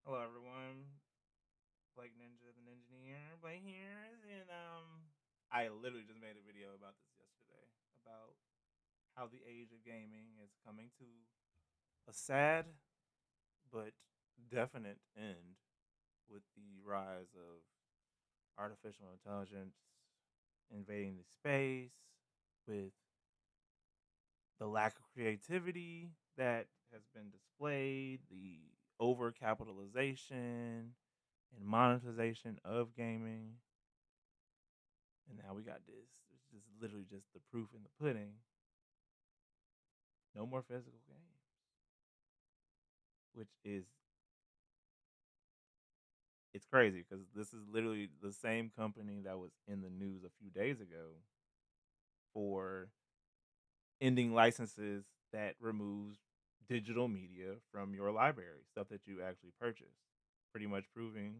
Hello, everyone. Blake Ninja, the Ninja Blake here, and I literally just made a video about this yesterday about how the age of gaming is coming to a sad but definite end with the rise of artificial intelligence invading the space, with the lack of creativity that has been displayed, the overcapitalization and monetization of gaming. And now we got this. It's just literally just the proof in the pudding. No more physical games, which is it's crazy because this is literally the same company that was in the news a few days ago for ending licenses that removes digital media from your library, stuff that you actually purchase. Pretty much proving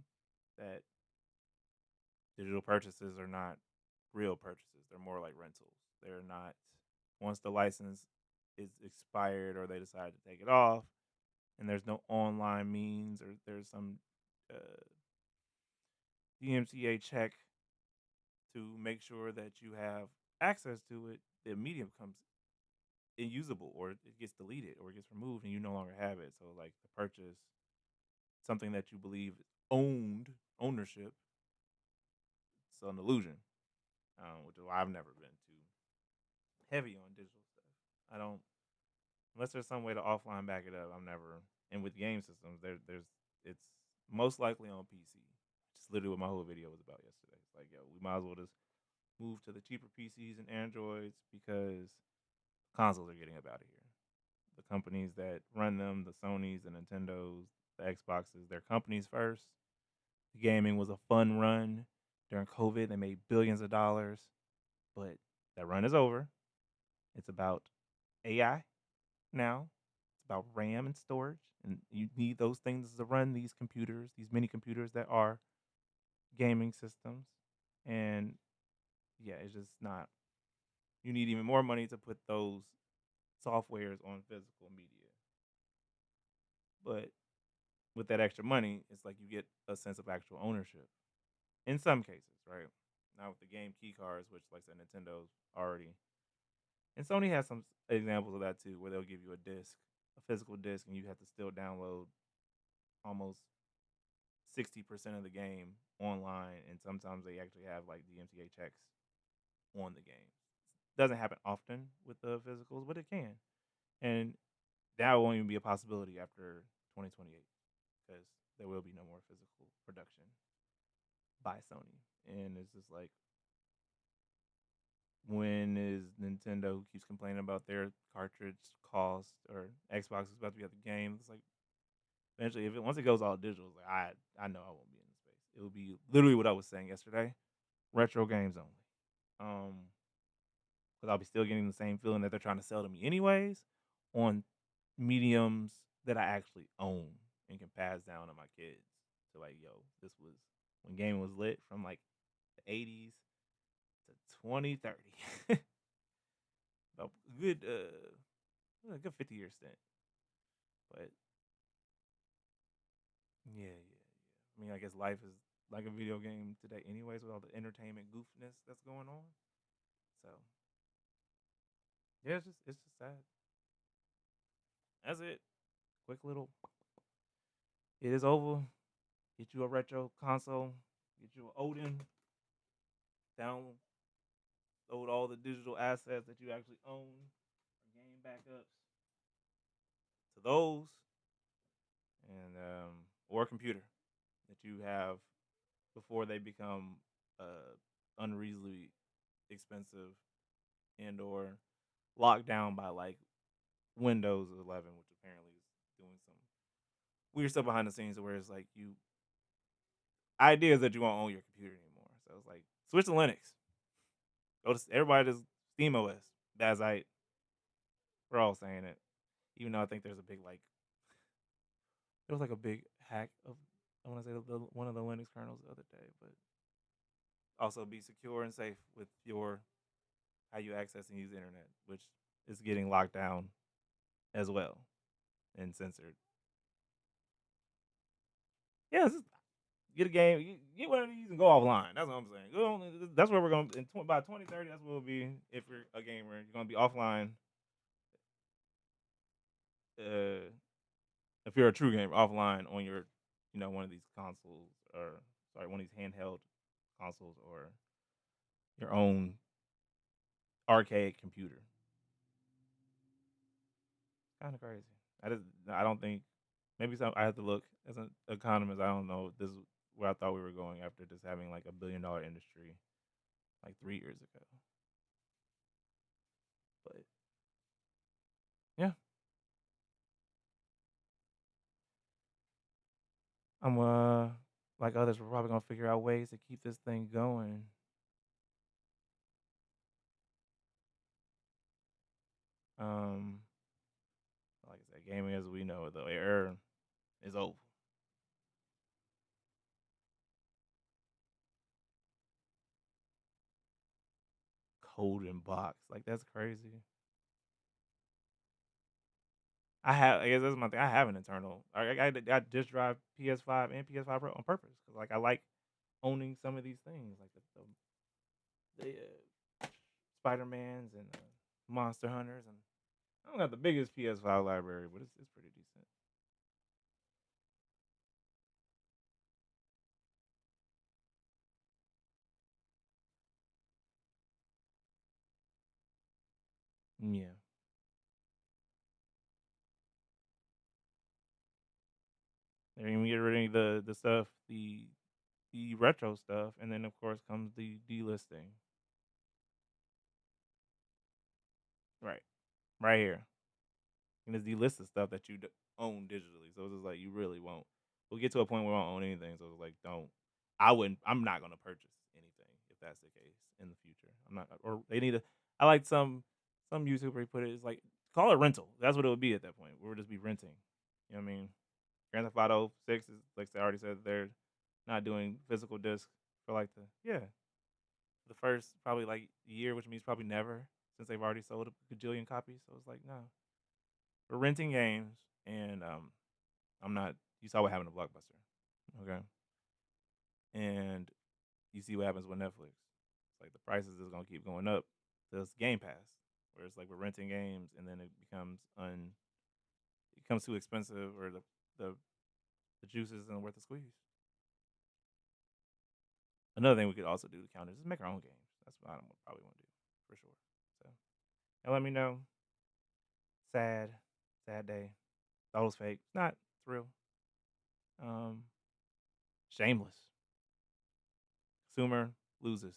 that digital purchases are not real purchases. They're more like rentals. They're not once the license is expired or they decide to take it off and there's no online means or there's some uh, DMCA check to make sure that you have access to it, the medium becomes unusable or it gets deleted or it gets removed and you no longer have it. So like the purchase, something that you believe ownership, it's an illusion, which is why I've never been too heavy on digital stuff. I don't unless there's some way to offline back it up. I'm never and with game systems there's it's most likely on PC. Which is literally what my whole video was about yesterday. It's like yo, we might as well just move to the cheaper PCs and Androids because consoles are getting up out of here. The companies that run them, the Sonys, the Nintendos, the Xboxes, they're companies first. The gaming was a fun run during COVID. They made billions of dollars, but that run is over. It's about AI now. It's about RAM and storage, and you need those things to run these computers, these mini computers that are gaming systems. And yeah, it's just not. You need even more money to put those softwares on physical media. But with that extra money, it's like you get a sense of actual ownership in some cases, right? Not with the game key cards, which, like I said, Nintendo's already. And Sony has some examples of that too, where they'll give you a disc, a physical disc, and you have to still download almost 60% of the game online. And sometimes they actually have like DMCA checks on the game. Doesn't happen often with the physicals, but it can. And that won't even be a possibility after 2028 because there will be no more physical production by Sony. And it's just like, when is Nintendo who keeps complaining about their cartridge cost or Xbox is about to be at the game? It's like eventually, if it once it goes all digital, it's like I know I won't be in the space. It will be literally what I was saying yesterday: retro games only. Because I'll be still getting the same feeling that they're trying to sell to me anyways on mediums that I actually own and can pass down to my kids. So like, yo, this was when gaming was lit from like the 80s to 2030. About a good 50-year stint. But yeah. I mean, I guess life is like a video game today, anyways, with all the entertainment goofiness that's going on. So yeah, it's just sad. That's it. Quick little. It is over. Get you a retro console. Get you an Odin. Download all the digital assets that you actually own. Or game backups to those, and or a computer that you have before they become unreasonably expensive and or locked down by like Windows 11, which apparently is doing some weird stuff behind the scenes where it's like you ideas that you won't own your computer anymore. So it's like switch to Linux. Go to everybody does Steam OS. That's right. We're all saying it. Even though I think there's a big like there was like a big hack of I want to say one of the Linux kernels the other day, but also be secure and safe with your how you access and use the internet, which is getting locked down as well and censored. Yeah, just get a game, get one of these and go offline. That's what I'm saying. That's where we're going by 2030. That's what it'll be if you're a gamer. You're gonna be offline. Uh, if you're a true gamer, offline on your, one of these consoles or sorry, one of these handheld consoles or your own arcade computer. Kind of crazy. I don't think maybe I have to look as an economist. I don't know. If this is where I thought we were going after just having like $1 billion industry like 3 years ago. But yeah, I'm like others, we're probably gonna figure out ways to keep this thing going. Um, like I said, gaming as we know it, the era is over. Code and box, like that's crazy. I guess that's my thing. I have an internal. I just drive PS5 and PS5 Pro on purpose because like I like owning some of these things, like the Spider Mans and Monster Hunters, and I don't got the biggest PS5 library, but it's pretty decent. Yeah, I mean, we get rid of the stuff, the retro stuff, and then of course comes the delisting. Right, right here. And it's delisted stuff that you own digitally. So it's just like you really won't. We'll get to a point where we won't own anything. So it's like don't. I wouldn't. I'm not gonna purchase anything if that's the case in the future. I'm not. Or they need to. I like some YouTuber put it. It's like call it rental. That's what it would be at that point. We would just be renting. You know what I mean? Grand Theft Auto 6 is like I already said. They're not doing physical discs for like the first probably like year, which means probably never since they've already sold a gajillion copies. So it's like no, we're renting games, and I'm not. You saw what happened to Blockbuster, okay? And you see what happens with Netflix. It's like the prices is gonna keep going up. This Game Pass, where it's like we're renting games, and then it becomes too expensive, or the the juice isn't worth the squeeze. Another thing we could also do to counter is make our own games. That's what I probably want to do for sure. So, and let me know. Sad, sad day. Thought it was fake. Not thrill. Um, Shameless. Consumer loses.